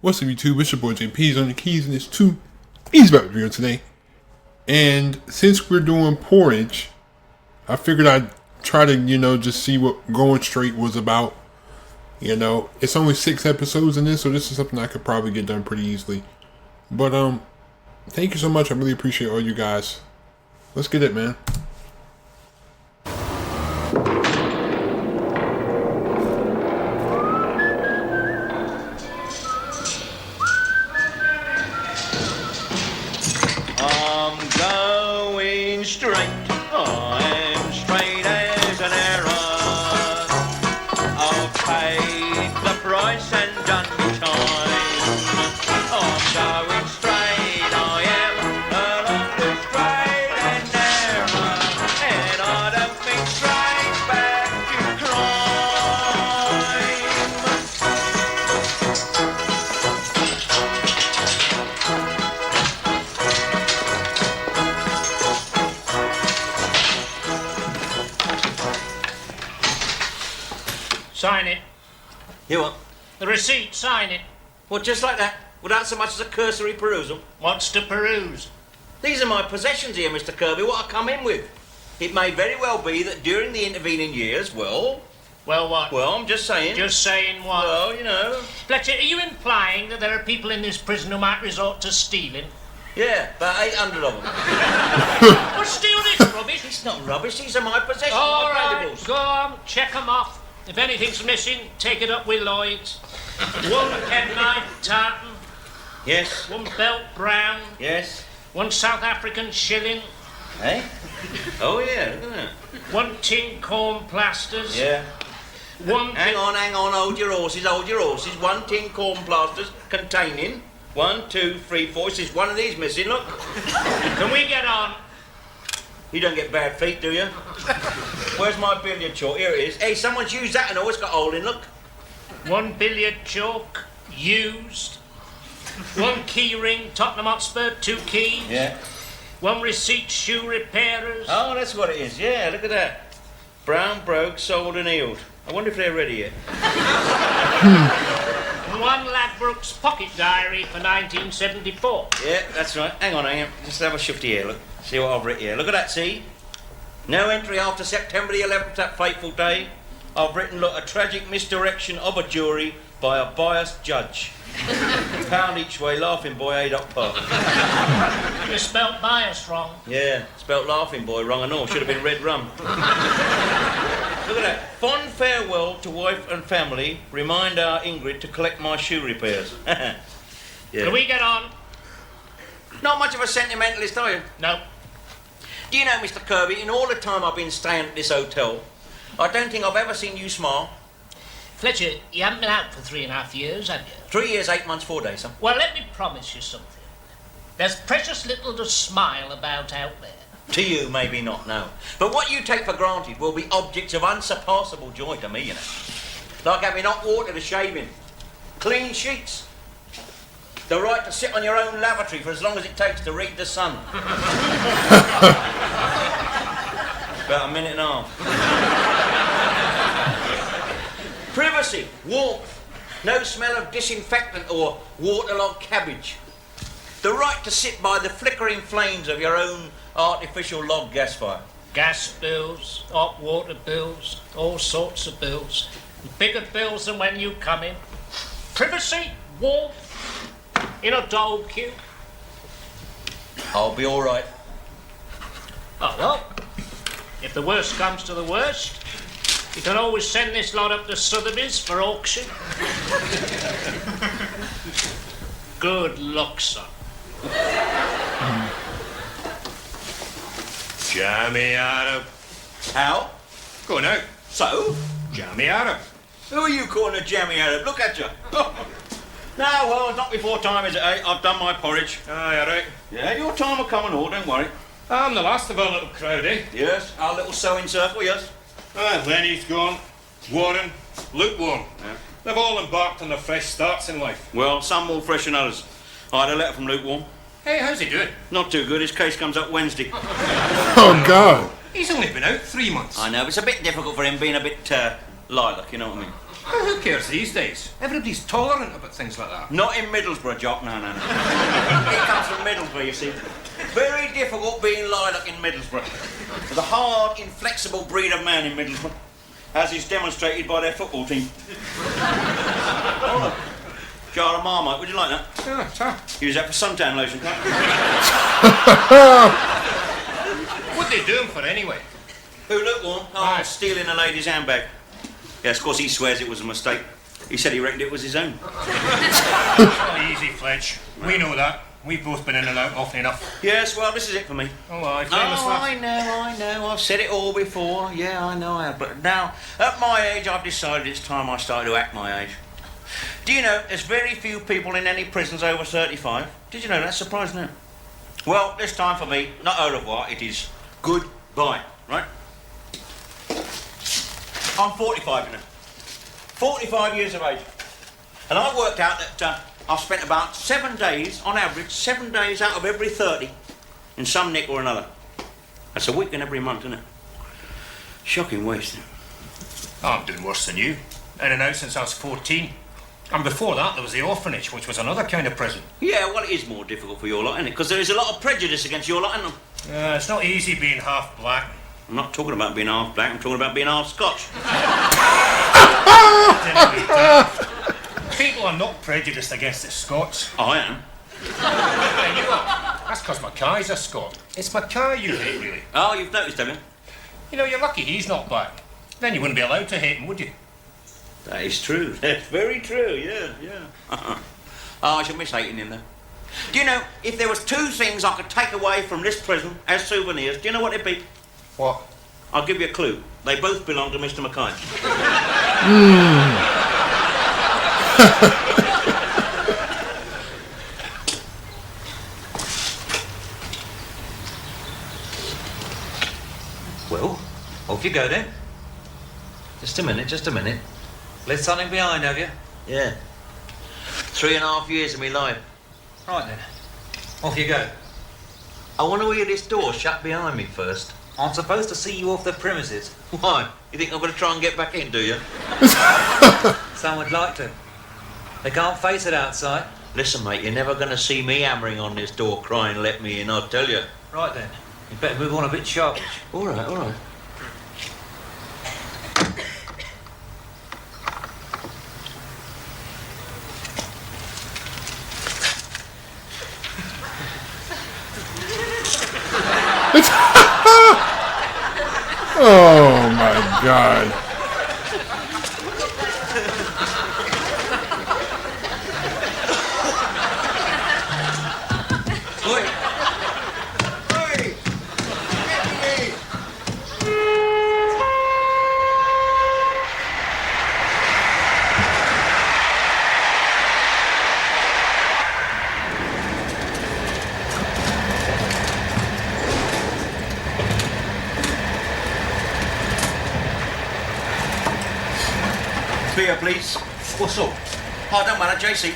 What's up, YouTube? It's your boy JP's on the keys, and it's two Easy About Video today. And since we're doing porridge, I figured I'd try to, just see what Going Straight was about. It's only 6 episodes in this, so this is something I could probably get done pretty easily. But, thank you so much. I really appreciate all you guys. Let's get it, man. Straight, I'm straight as an arrow. I've paid the price and done the time. I'm going straight, I am, along the straight and narrow, and I don't think straight back to Sign it. You what? The receipt, sign it. Well, just like that, without so much as a cursory perusal. What's to peruse? These are my possessions here, Mr. Kirby, what I come in with. It may very well be that during the intervening years, Well, what? Well, I'm just saying. Just saying what? Well, Fletcher, are you implying that there are people in this prison who might resort to stealing? Yeah, about 800 of them. Well, steal this rubbish. It's not rubbish, these are my possessions, All my right, valuables. go on, check them off. If anything's missing, take it up with Lloyd's. 1 penknife tartan. Yes. 1 belt brown. Yes. 1 South African shilling. Eh? Oh, yeah, look at that. 1 tin corn plasters. Yeah. 1 Hang on, hold your horses. 1 tin corn plasters containing 1, 2, 3, 4. This is one of these missing, look. Can we get on? You don't get bad feet, do you? Where's my billiard chalk? Here it is. Hey, someone's used that and all. It's got a hole in, look. 1 billiard chalk, used. 1 key ring, Tottenham Hotspur, 2 keys. Yeah. 1 receipt, shoe repairers. Oh, that's what it is. Yeah, look at that. Brown, broke, sold and healed. I wonder if they're ready yet. 1 Ladbrokes pocket diary for 1974. Yeah, that's right. Hang on. Just have a shifty here, look. See what I've written here. Look at that, see? No entry after September the 11th, that fateful day. I've written, look, a tragic misdirection of a jury by a biased judge. £1 each way, Laughing Boy, Haydock Park. You spelt bias wrong. Yeah, spelt Laughing Boy wrong and all. Should have been red rum. Look at that. Fond farewell to wife and family. Remind our Ingrid to collect my shoe repairs. Yeah. Can we get on? Not much of a sentimentalist, are you? No. Do you know, Mr. Kirby, in all the time I've been staying at this hotel, I don't think I've ever seen you smile. Fletcher, you haven't been out for 3.5 years, have you? 3 years, 8 months, 4 days, son. Well, let me promise you something. There's precious little to smile about out there. To you, maybe not, no. But what you take for granted will be objects of unsurpassable joy to me, you know. Like having hot water to shave in, clean sheets, the right to sit on your own lavatory for as long as it takes to read the Sun. About a minute and a half. Privacy, warmth, no smell of disinfectant or waterlogged cabbage. The right to sit by the flickering flames of your own artificial log gas fire. Gas bills, hot water bills, all sorts of bills. Bigger bills than when you come in. Privacy, warmth, in a dole queue. I'll be all right. Oh, well, if the worst comes to the worst, you can always send this lot up to Sotheby's for auction. Good luck, son. Jammy Arab. How? Go on out. So? Jammy Arab. Who are you calling a jammy Arab? Look at you. No, well, not before time, is it, eh? I've done my porridge. Aye, all right. Yeah, your time will come and all, don't worry. I'm the last of our little crowd, eh? Yes, our little sewing circle, yes. Lenny's gone. Warren, lukewarm. Yeah. They've all embarked on their fresh starts in life. Well, some more fresh than others. I had a letter from Lukewarm. Hey, how's he doing? Not too good. His case comes up Wednesday. Oh, God. He's only been out 3 months. I know, but it's a bit difficult for him being a bit lilac, you know what I mean? Who cares these days? Everybody's tolerant about things like that. Not in Middlesbrough, Jock, no. It comes from Middlesbrough, you see. Very difficult being lilac in Middlesbrough. The hard, inflexible breed of man in Middlesbrough, as is demonstrated by their football team. Oh, jar of Marmite, would you like that? Yeah, sure. Use that for suntan lotion, can't you? What are they doing for anyway? Who, lukewarm? Oh, Aye. stealing a lady's handbag. Yes, of course, he swears it was a mistake. He said he reckoned it was his own. Oh, easy, Fletch. We know that. We've both been in and out often enough. Yes, well, this is it for me. Oh, aye, Oh, famous lad. I know. I've said it all before. Yeah, I know I have. But now, at my age, I've decided it's time I started to act my age. Do you know, there's very few people in any prisons over 35? Did you know that? Surprising, isn't it? Well, this time for me, not au revoir, it is goodbye, right? I'm 45 now. 45 years of age. And I've worked out that I've spent about 7 days, on average, 7 days out of every 30 in some nick or another. That's a week in every month, isn't it? Shocking waste. I'm doing worse than you. In and out since I was 14. And before that, there was the orphanage, which was another kind of prison. Yeah, well, it is more difficult for your lot, isn't it? Because there is a lot of prejudice against your lot, isn't there? It's not easy being half black. I'm not talking about being half black, I'm talking about being half Scotch. People are not prejudiced against the Scots. I am. Yeah, you are. That's because Mackay's a Scot. It's Mackay you hate, really. Oh, you've noticed, have you? You know, you're lucky he's not black. Then you wouldn't be allowed to hate him, would you? That is true. That's very true, yeah. Oh, I should miss hating him, though. Do you know, if there was 2 things I could take away from this prison as souvenirs, do you know what it'd be? What? I'll give you a clue. They both belong to Mr. Mackay. Well, off you go then. Just a minute. Left something behind, have you? Yeah. 3.5 years of my life. Right then. Off you go. I want to hear this door shut behind me first. I'm supposed to see you off the premises. Why? You think I'm going to try and get back in, do you? Some would like to. They can't face it outside. Listen, mate, you're never going to see me hammering on this door crying, let me in, I'll tell you. Right then. You better move on a bit sharpish. All right. Oh my God. Beer, please. What's up? Oh, don't matter, JC.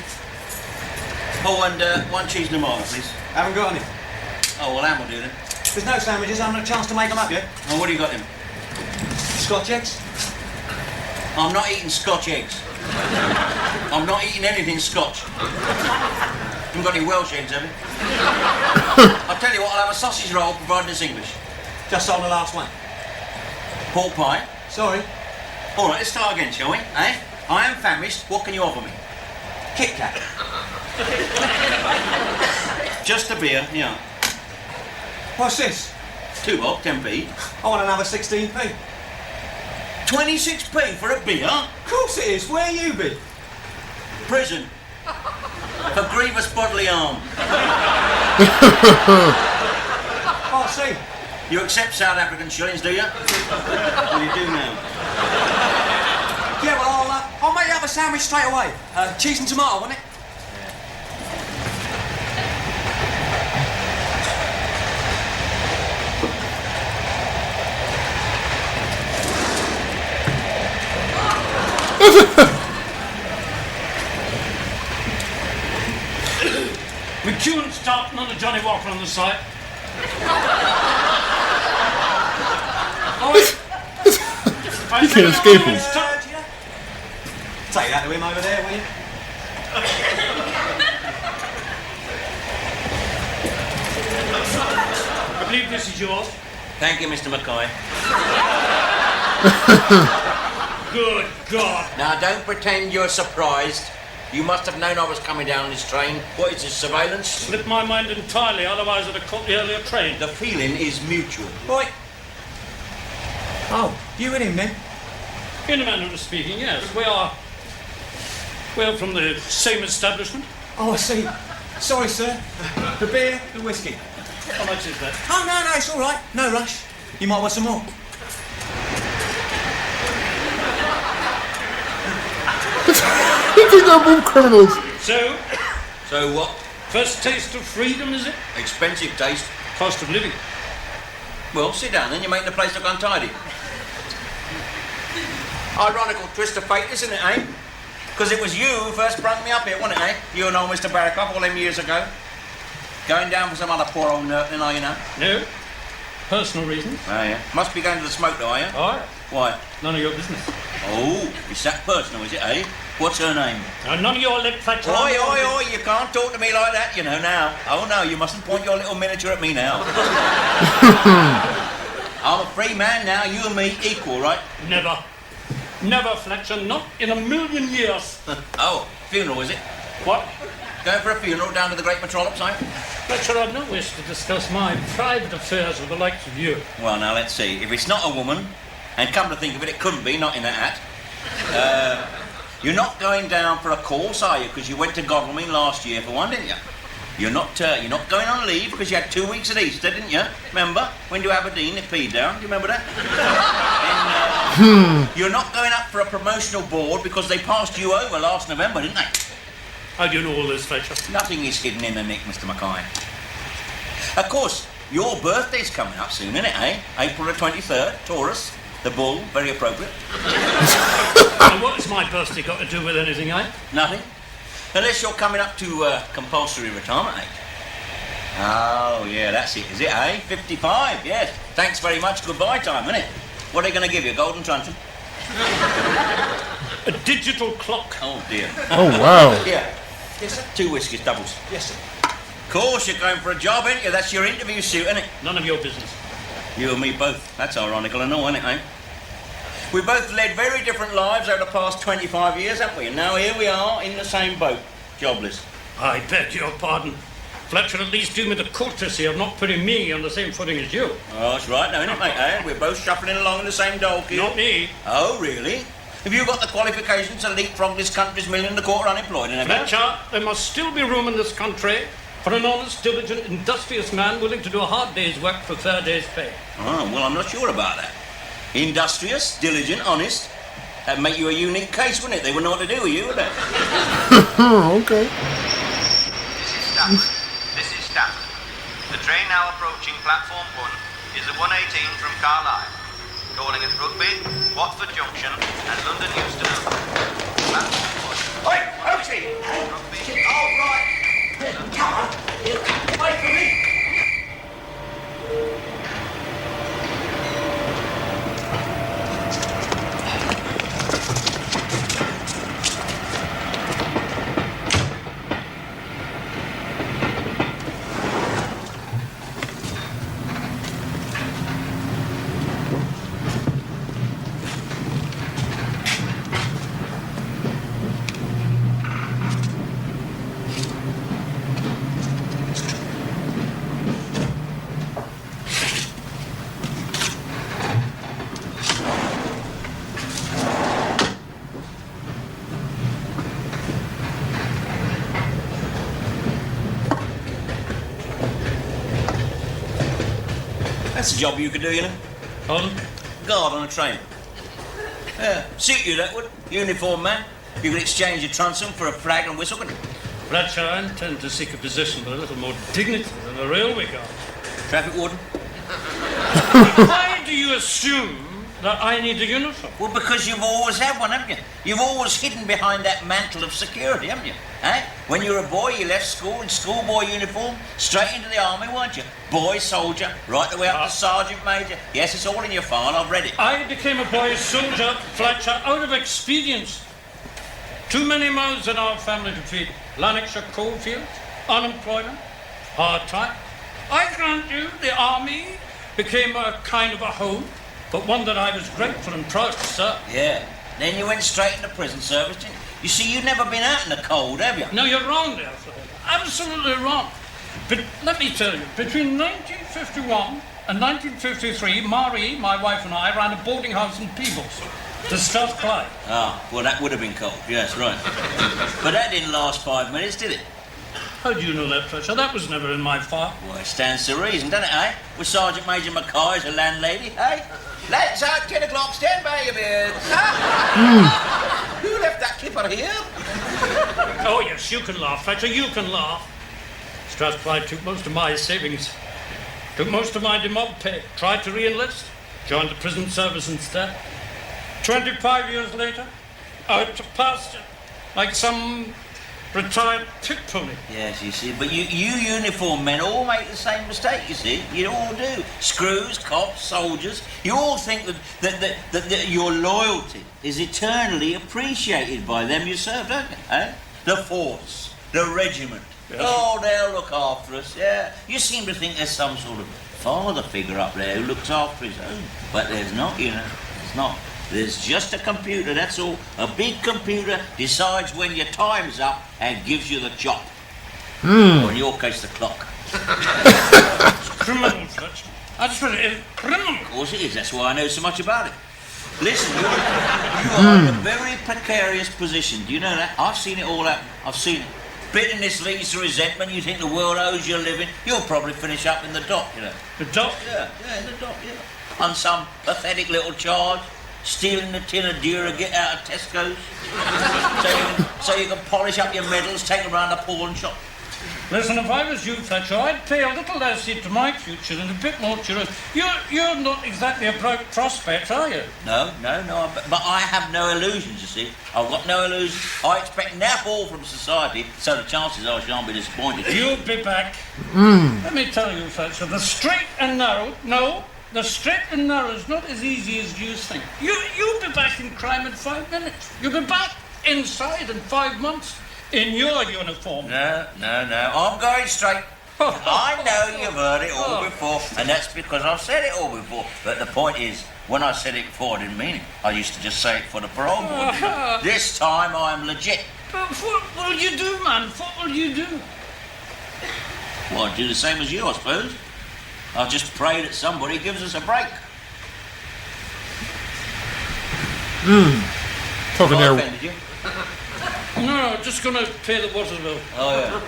Oh, and 1 cheese and a marble, please. Haven't got any. Oh, well, Anne will do then. There's no sandwiches, I haven't had a chance to make them up yet. Oh, what do you got then? Scotch eggs? I'm not eating Scotch eggs. I'm not eating anything Scotch. Haven't got any Welsh eggs, have you? I'll tell you what, I'll have a sausage roll provided it's English. Just on the last one. Pork pie. Sorry. All right, let's start again, shall we? Eh? I am famished. What can you offer me? Kit Kat. Just a beer, yeah. What's this? 2 bob, 10p. I want another 16p. 26p for a beer? Of course it is. Where you been? Prison. For grievous bodily harm. Oh, I see. You accept South African shillings, do you? Well, you do now. Yeah, well, I'll make you up a sandwich straight away. Cheese and tomato, wasn't it? McEwen stopped, another Johnny Walker on the side. You can't escape him. Take that to him over there, will you? I believe this is yours. Thank you, Mr. Mackay. Good God. Now, don't pretend you're surprised. You must have known I was coming down this train. What is this, surveillance? Slipped my mind entirely, otherwise I'd have caught the earlier train. The feeling is mutual. Right. Oh, you and him then? In a manner of speaking, yes. We're from the same establishment. Oh, I see. Sorry, sir. The beer, the whiskey. How much is that? Oh, no, it's all right. No rush. You might want some more. You think they're both criminals? So, So what? first taste of freedom, is it? Expensive taste. Cost of living. Well, sit down then, you're making the place look untidy. Ironical twist of fate, isn't it, eh? Because it was you who first brought me up here, wasn't it, eh? You and old Mr. Barraclough all them years ago. Going down for some other poor old nurtling, are you now? No. Personal reasons. Oh, yeah. Must be going to the smoke, though, are you? All right. Why? None of your business. Oh, it's that personal, is it, eh? What's her name? Now, none of your lip Fletcher. Oi, oi, oi, you can't talk to me like that, you know, now. Oh, no, you mustn't point your little miniature at me now. I'm a free man now, you and me equal, right? Never. Never, Fletcher. Not in a million years. Oh, funeral, is it? What? Going for a funeral down to the Great Metropolis, eh? Fletcher, I've no wish to discuss my private affairs with the likes of you. Well, now, let's see. If it's not a woman, and come to think of it, it couldn't be, not in that hat. You're not going down for a course, are you? Because you went to Godalming last year for one, didn't you? You're not going on leave because you had 2 weeks at Easter, didn't you? Remember? Went to Aberdeen, it peed down. Do you remember that? And, you're not going up for a promotional board because they passed you over last November, didn't they? How do you know all this, Fletcher? Nothing is hidden in the nick, Mr. Mackay. Of course, your birthday's coming up soon, isn't it, eh? April the 23rd, Taurus. The bull, very appropriate. And what has my birthday got to do with anything, eh? Nothing. Unless you're coming up to compulsory retirement age. Oh, yeah, that's it, is it, eh? 55, yes. Thanks very much, goodbye time, isn't it? What are they going to give you, a golden truncheon? A digital clock. Oh, dear. Oh, wow. Yeah. Yes, sir. 2 whiskies, doubles. Yes, sir. Of course, you're going for a job, ain't you? That's your interview suit, isn't it? None of your business. You and me both. That's ironical, I know, isn't it, eh? We both led very different lives over the past 25 years, haven't we? And now here we are in the same boat, jobless. I beg your pardon. Fletcher, at least do me the courtesy of not putting me on the same footing as you. Oh, that's right, now, isn't it, mate, eh? We're both shuffling along in the same donkey. Not me. Oh, really? Have you got the qualifications to leapfrog this country's $1.25 million unemployed and everything? Fletcher, there must still be room in this country for an honest, diligent, industrious man willing to do a hard day's work for a fair day's pay. Oh, well, I'm not sure about that. Industrious, diligent, honest. That'd make you a unique case, wouldn't it? They wouldn't know what to do with you, would they? Okay. This is Stafford. The train now approaching platform 1 is the 118 from Carlisle, calling at Rugby, Watford Junction and London Euston. Oi, Oaksy! Rugby. All right. Come on. Wait for me. That's a job you could do, you know. Pardon? Guard on a train. Yeah, suit you, that would. Uniform man. You could exchange your truncheon for a flag and whistle, couldn't you? Fletcher, I intend to seek a position with a little more dignity than the railway guard. Traffic warden? Why do you assume that I need a uniform? Well, because you've always had one, haven't you? You've always hidden behind that mantle of security, haven't you? Eh? When you were a boy, you left school in schoolboy uniform, straight into the army, weren't you? Boy soldier, right the way up to sergeant major. Yes, it's all in your file, I've read it. I became a boy soldier, Fletcher, out of expedience. Too many mouths in our family to feed. Lanarkshire coalfields, unemployment, hard time. I grant you, the army became a kind of a home, but one that I was grateful and proud to serve. Yeah. Then you went straight into prison service, didn't you? You see, you've never been out in the cold, have you? No, you're wrong there, Fred. Absolutely wrong. But let me tell you, between 1951 and 1953, Marie, my wife, and I ran a boarding house in Peebles, the Strathclyde. Ah, well, that would have been cold. Yes, right. But that didn't last 5 minutes, did it? How do you know that, Fletcher? That was never in my file. Well, it stands to reason, doesn't it, eh? With Sergeant Major Mackay as a landlady, eh? Lads, out 10 o'clock, stand by your beards. Who left that kipper here? Oh, yes, you can laugh, Fletcher, you can laugh. Strathclyde took most of my savings, took most of my demob pay, tried to re-enlist, joined the prison service instead. 25 years later, out to pasture, like some retired pit pony. Yes, you see, but you uniform men all make the same mistake, you see. You all do. Screws, cops, soldiers. You all think that your loyalty is eternally appreciated by them you serve, don't you? Eh? The force, the regiment. Yes. Oh, they'll look after us, yeah. You seem to think there's some sort of father figure up there who looks after his own. But there's not, you know. There's not. There's just a computer, that's all. A big computer decides when your time's up and gives you the chop. Or in your case, the clock. It's criminal, Fletcher. I just read it. It's criminal. Of course it is. That's why I know so much about it. Listen, you are in a very precarious position. Do you know that? I've seen it all happen. I've seen it. Bitterness leads to resentment. You think the world owes you a living. You'll probably finish up in the dock, you know. The dock? Yeah, in the dock, yeah. On some pathetic little charge. Stealing a tin of Duragit out of Tesco's. so you can polish up your medals, take them round the pawn shop. Listen, if I was you, Fletcher, I'd pay a little less into my future and a bit more to yours. You're not exactly a bright prospect, are you? No, but I have no illusions, you see. I've got no illusions. I expect nap all from society, so the chances are I shan't be disappointed. You'll be back. Let me tell you, Fletcher, the straight and narrow is not as easy as you think. You'll be back in crime in 5 minutes. You'll be back inside in 5 months in your uniform. No. I'm going straight. I know you've heard it all before, and that's because I've said it all before. But the point is, when I said it before, I didn't mean it. I used to just say it for the parole board. This time I'm legit. But what will you do, man? What will you do? Well, I'd do the same as you, I suppose. I'll just pray that somebody gives us a break. Talking I there. offended you? No, just gonna pay the water bill. Oh, yeah.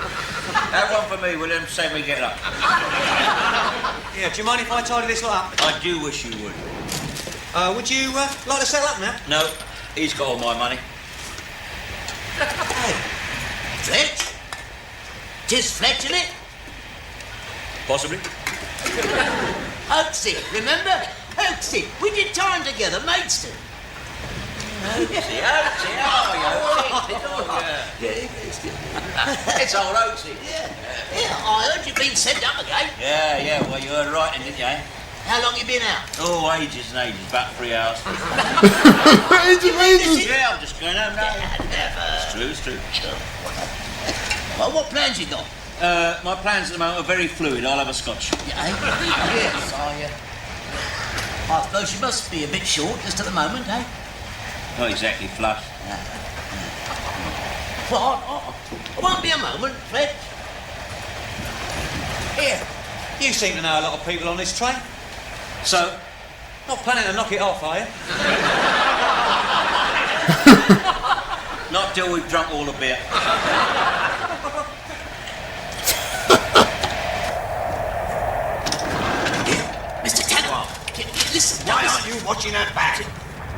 Have one for me, William. Save me get up. Yeah, do you mind if I tidy this lot up? I do wish you would. Would you like to settle up now? No, he's got all my money. Hey, Fletch? 'Tis Fletch, isn't it? Possibly. Oaksy, remember? Oaksy, we did time together, Maidstone. Oaksy, how are you? It's old Oaksy. Yeah, I heard you've been sent up again. Yeah, well, you heard right, didn't you, eh? How long you been out? Oh, ages and ages, about 3 hours. Ages. Yeah, I'm just going home now. It's true. Well, what plans you got? My plans at the moment are very fluid. I'll have a scotch. Yes, I suppose you must be a bit short just at the moment, eh? Not exactly flush. Well, I won't be a moment, Fred. Here, you seem to know a lot of people on this train. So, Not planning to knock it off, are you? not till we've drunk all the beer. Mr. Tanner, listen. Why aren't you watching that bag?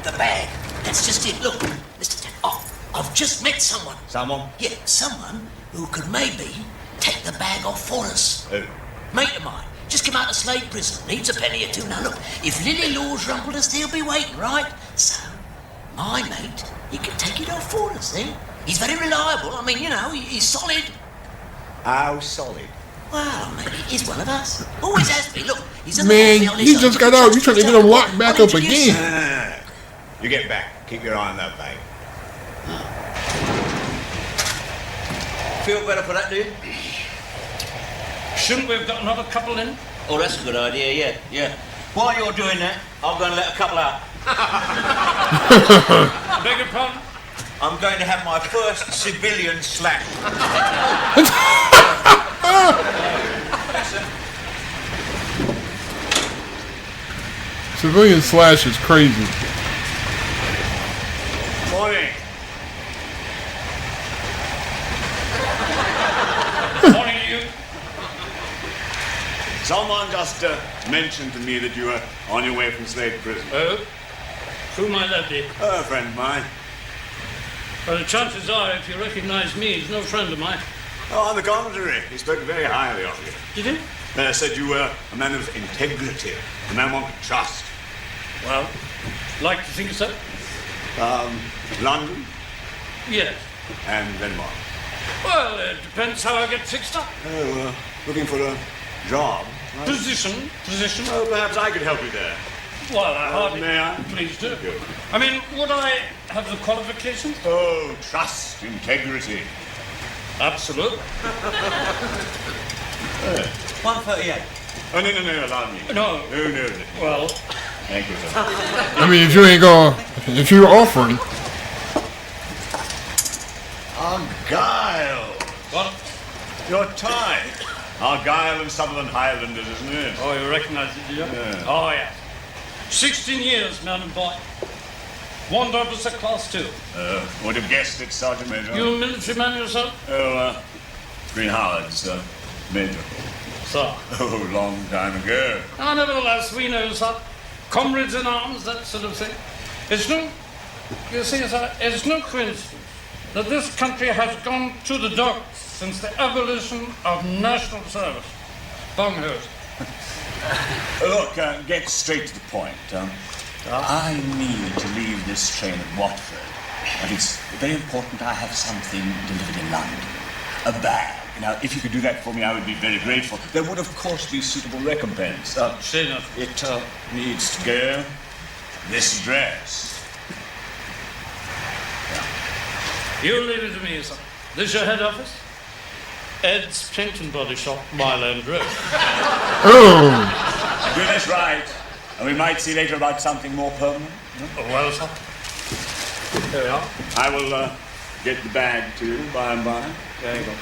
The bag. That's just it. Look, Mr. Tanner, I've just met someone. Someone? Yeah, someone who could maybe take the bag off for us. Who? Mate of mine. Just come out of Slade Prison. Needs a penny or two. Now look, if Lily Law's rumpled us, they'll be waiting, right? So, my mate, he can take it off for us, eh? He's very reliable. I mean, you know, he's solid. How solid? Well, mate, he's one of us. Always has been. Look, he's a Man, little he just got out. You trying to get him locked back up again. You get back. Keep your eye on that bag. Feel better for that, do you? Shouldn't we have got another couple in? Oh, that's a good idea, yeah. While you're doing that, I'm going to let a couple out. Beg your pardon? I'm going to have my first civilian slap. Civilian slash is crazy. Morning. Morning to you. Someone just mentioned to me that you were on your way from Slade Prison. Oh? Who might that be? A friend of mine. Well, the chances are, if you recognize me, he's no friend of mine. Oh, on the contrary, he spoke very highly of you. Did he? Said you were a man of integrity, a man one could trust. Well, like to think so. London, Yes. and then what? Well, it depends how I get fixed up. Oh, looking for a job. Right? Position. Oh, perhaps I could help you there. Well, I hardly... May I? Please do. Good. I mean, would I have the qualifications? Oh, trust, integrity. Absolutely. 138. Oh, no, allow me. No. No. Well, Thank you, sir. I mean, if you ain't gonna, if you're offering, Argyle. what? Your tie. Argyle and Sutherland Highlanders, isn't it? Oh, you recognize it, do you? Yeah. Oh, yeah. 16 years, man and boy. One officer, class 2. Would have guessed it, Sergeant Major. You a military man yourself? Oh, Green Howard's, Major. Sir. Oh, long time ago. Ah, nevertheless, we know, sir. Comrades in arms, that sort of thing. It's no... You see, sir, it's no coincidence that this country has gone to the dogs since the abolition of national service. Bonghurst. Look, get straight to the point. I need to leave this train at Watford, but it's very important I have something delivered in London. A bag. Now, if you could do that for me, I would be very grateful. There would, of course, be suitable recompense. Say nothing. It needs to go. This dress. You leave it to me, sir. This your head office? Ed's Paint and Body Shop, Mile End Road. oh, Do this right, and we might see later about something more permanent. Oh, well, sir. There we are. I will get the bag to you by and by. There you go.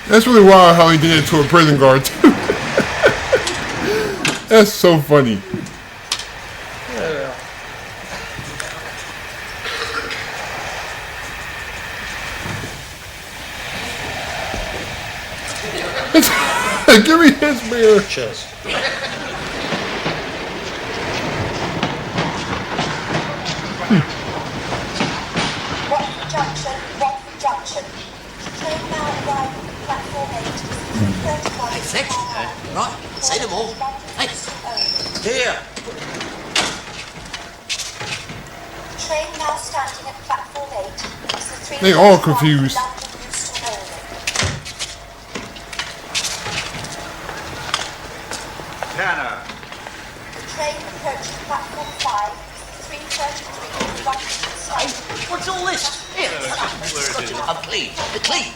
that's really wild how he did it to a prison guard too. That's so funny. There we are. Give me his beer. Cheers. Watford Junction. Train now arriving at platform 8. 35. Hey, Fletch. Right, say them all. Hey. Here. Train now standing at platform 8. It's the 3 They all confused. London Euston only. Tanner. The train approaching platform 5. 3:33. Hey, what's all this? Here, I'm clean. The clean.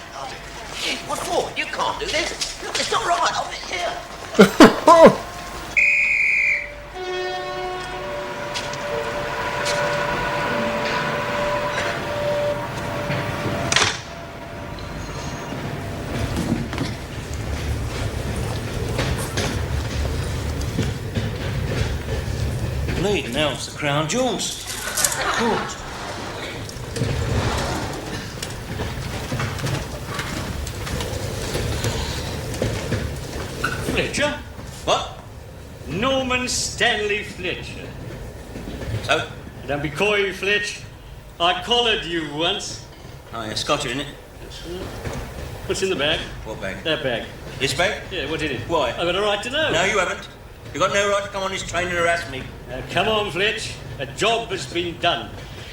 What for? You can't do this. It's not right. I'll be here. Bleeding hell's the crown jewels. Good. Fletcher? What? Norman Stanley Fletcher. So? Don't be coy, Fletch. I collared you once. Oh, yeah, Scotcher, isn't it? What's in the bag? What bag? That bag. This bag? Yeah, what's in it? Why? I've got a right to know. No, you haven't. You've got no right to come on this train and harass me. Now, come on, Fletch. A job has been done.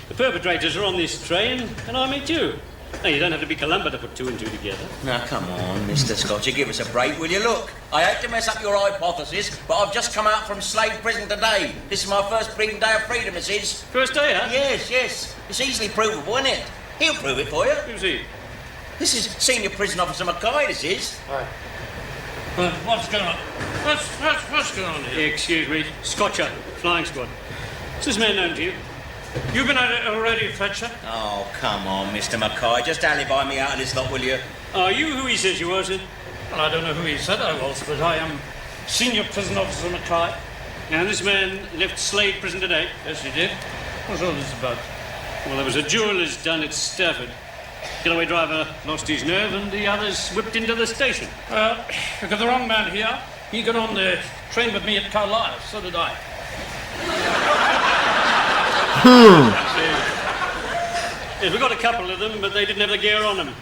The perpetrators are on this train, and I meet you. Now, you don't have to be Columba to put two and two together. Now, come on, Mr. Scotcher, give us a break, will you? Look, I hate to mess up your hypothesis, but I've just come out from Slade Prison today. This is my first breathing day of freedom, this is. First day, huh? Yes. It's easily provable, isn't it? He'll prove it for you. Who's he? This is Senior Prison Officer Mackay, this is. Right. What's going on? What's going on here? Excuse me. Scotcher, flying squad. Is this man known to you? You've been at it already, Fletcher. Oh, come on, Mr. Mackay. Just alibi me out of this lot, will you? Are you who he says you are, sir? Well, I don't know who he said I was, but I am Senior Prison Officer Mackay. And this man left Slade Prison today? Yes, he did. What's all this about? Well, there was a jeweller's done at Stafford. Getaway driver lost his nerve and the others whipped into the station. Well, you got the wrong man here. He got on the train with me at Carlisle. So did I. Yes, we got a couple of them, but they didn't have the gear on them.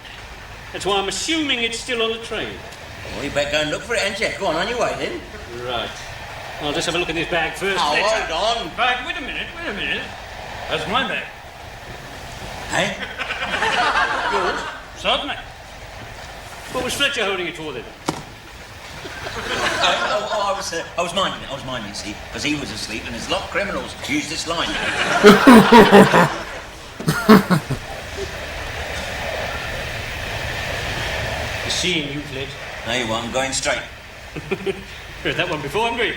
That's why I'm assuming it's still on the train. Well, you better go and look for it, ain't you? Go on your way, then. Right. I'll just have a look in this bag first. Oh, hold on. Bag, wait a minute. That's my bag. Hey? Yours? Certainly. What was Fletcher holding it for, then? I was minding, see, because he was asleep and there's a lot of criminals use this line. Seeing you, Fled. There you are, I'm going straight. Heard that one before, haven't we?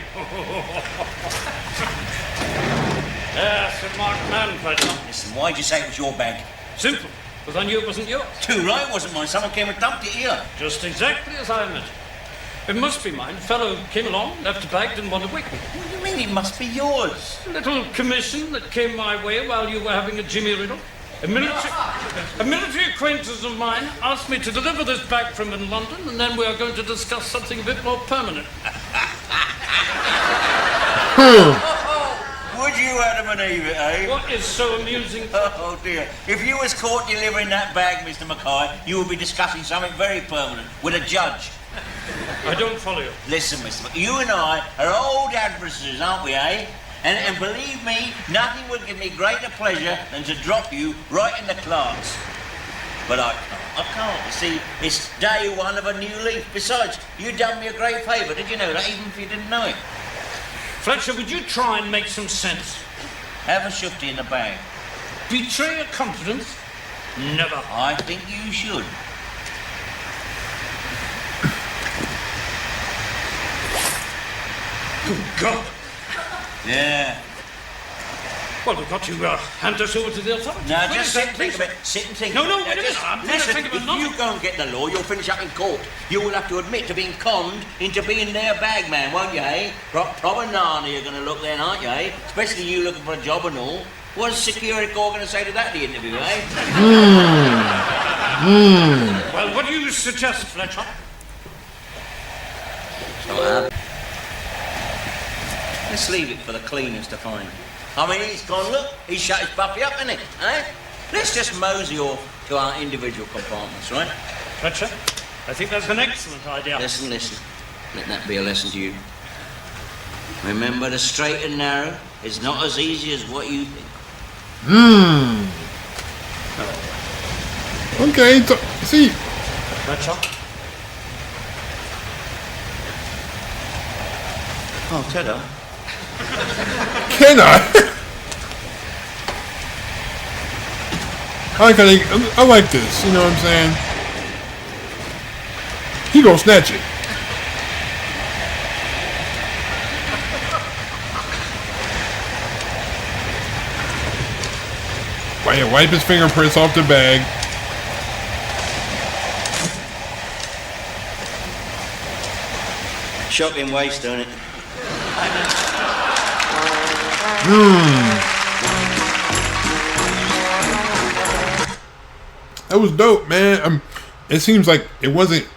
Yes, a marked man, Fletcher. Listen, why'd you say it was your bag? Simple, because I knew it wasn't yours. Too right, it wasn't mine. Someone came and dumped it here. Just exactly as I meant. It must be mine. Fellow came along, left a bag, didn't want to wake me. What do you mean it must be yours? A little commission that came my way while you were having a Jimmy Riddle. A military acquaintance of mine asked me to deliver this bag from in London, and then we are going to discuss something a bit more permanent. Would you, Adam and Eve, eh? What is so amusing? Oh, dear. If you was caught delivering that bag, Mr. Mackay, you would be discussing something very permanent with a judge. I don't follow you. Listen, Mr. Mackay, you and I are old adversaries, aren't we, eh? And believe me, nothing would give me greater pleasure than to drop you right in the class. But I can't. You see, it's day one of a new leaf. Besides, you done me a great favour. Did you know that, even if you didn't know it? Fletcher, would you try and make some sense? Have a shufty in the bag. Betray a confidence? Never. I think you should. Good God. Yeah. Well, we've got to hand us over to the authorities. Now, just sit and think of it. Sit and think. No, of no, it. wait a minute. I'm trying to think of if another. you go and get the law, you'll finish up in court. You will have to admit to being conned into being their bag man, won't you, eh? Proper Narnia you're going to look then, aren't you, eh? Especially you looking for a job and all. What's security corps going to say to that, the interview, eh? Well, what do you suggest, Fletcher? Let's leave it for the cleaners to find. I mean, he's gone, look, he's shut his puppy up, hasn't he? Eh? Let's just mosey off to our individual compartments, right? Fletcher, I think that's an excellent idea. Listen. Let that be a lesson to you. Remember, the straight and narrow is not as easy as what you think. Okay, see. Fletcher? Oh, Tedder. Can I? I like this, you know what I'm saying? He gonna snatch it. Wipe his fingerprints off the bag. Shocking waste, don't it? That was dope, man. It seems like it wasn't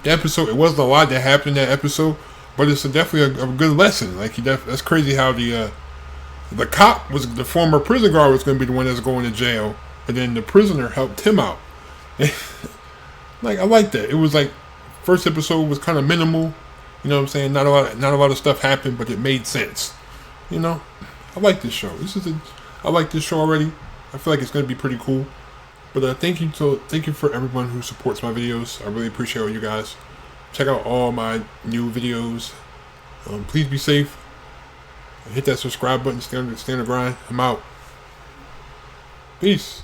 the episode. It wasn't a lot that happened in that episode, but it's definitely a good lesson. Like that's crazy how the cop was the former prison guard was going to be the one that's going to jail, and then the prisoner helped him out. Like I like that. It was like first episode was kind of minimal. You know what I'm saying? Not a lot of stuff happened, but it made sense. You know, I like this show. I like this show already. I feel like it's going to be pretty cool. But thank you for everyone who supports my videos. I really appreciate all you guys. Check out all my new videos. Please be safe. Hit that subscribe button. Stay on the grind. I'm out. Peace.